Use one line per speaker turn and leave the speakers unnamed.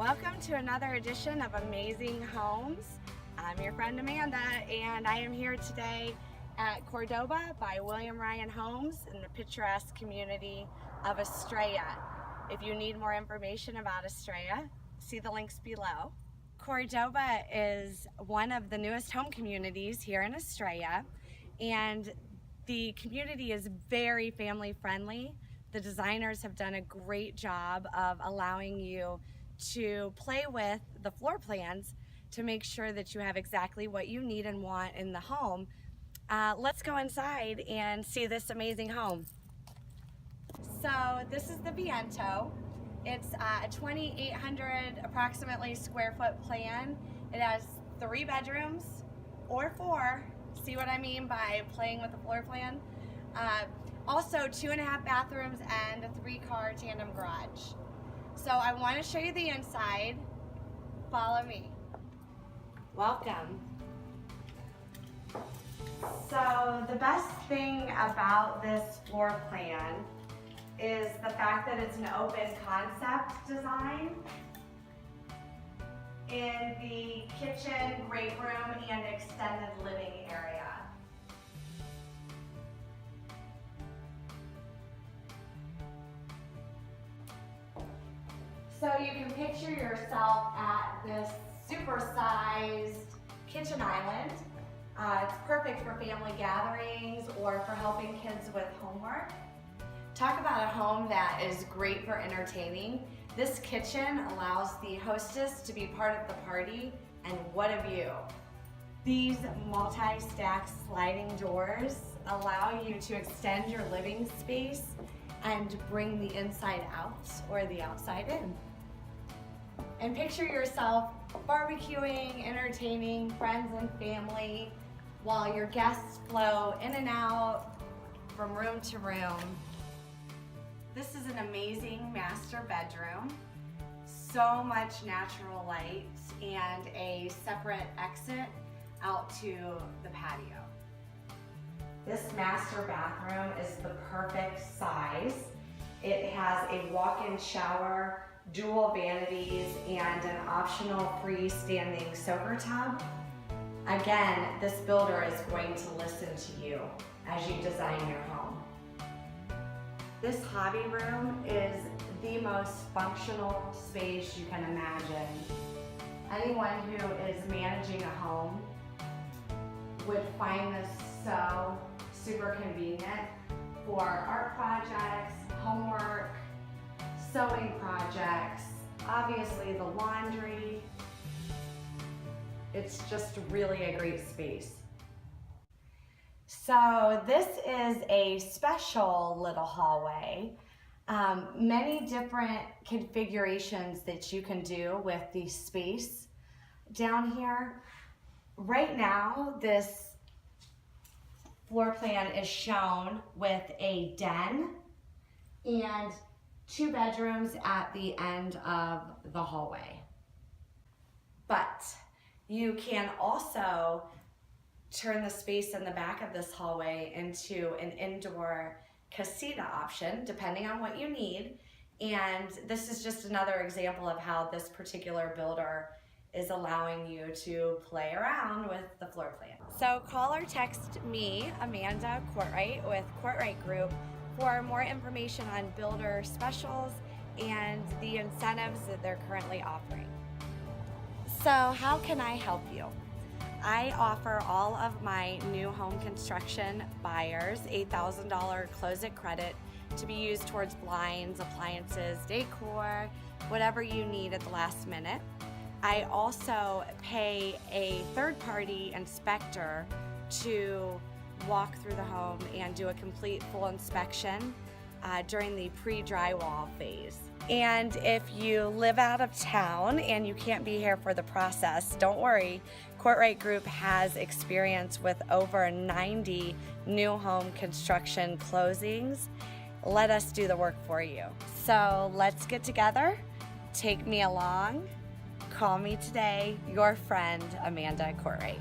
Welcome to another edition of Amazing Homes. I'm your friend Amanda, and I am here today at Cordoba by William Ryan Homes in the picturesque community of Estrella. If you need more information about Estrella, see the links below. Cordoba is one of the newest home communities here in Estrella, and the community is very family friendly. The designers have done a great job of allowing you to play with the floor plans to make sure that you have exactly what you need and want in the home. Let's go inside and see this amazing home. So this is the Viento. It's a 2,800 approximately square foot plan. It has 3 bedrooms or 4. See what I mean by playing with the floor plan? Also 2.5 bathrooms and a 3-car tandem garage. So I want to show you the inside. Follow me. Welcome. So the best thing about this floor plan is the fact that it's an open concept design. In the kitchen, great room, and extended living area. So you can picture yourself at this super-sized kitchen island. It's perfect for family gatherings or for helping kids with homework. Talk about a home that is great for entertaining. This kitchen allows the hostess to be part of the party, and what a view. These multi-stack sliding doors allow you to extend your living space and bring the inside out or the outside in. And picture yourself barbecuing, entertaining friends and family while your guests flow in and out from room to room. This is an amazing master bedroom. So much natural light and a separate exit out to the patio. This master bathroom is the perfect size. It has a walk-in shower, dual vanities, and an optional freestanding soaker tub. Again, this builder is going to listen to you as you design your home. This hobby room is the most functional space you can imagine. Anyone who is managing a home would find this so super convenient for art projects, homework, sewing projects, obviously the laundry. It's just really a great space. So this is a special little hallway. Many different configurations that you can do with the space down here. Right now, this floor plan is shown with a den and 2 bedrooms at the end of the hallway. But you can also turn the space in the back of this hallway into an indoor casita option, depending on what you need. And this is just another example of how this particular builder is allowing you to play around with the floor plan. So call or text me, Amanda Kortright with Kortright Group, for more information on builder specials and the incentives that they're currently offering. So how can I help you? I offer all of my new home construction buyers $8,000 close-it credit to be used towards blinds, appliances, decor, whatever you need at the last minute. I also pay a third-party inspector to walk through the home and do a complete full inspection during the pre-drywall phase. And if you live out of town and you can't be here for the process, don't worry. Kortright Group has experience with over 90 new home construction closings. Let us do the work for you. So let's get together, take me along, call me today, your friend Amanda Kortright.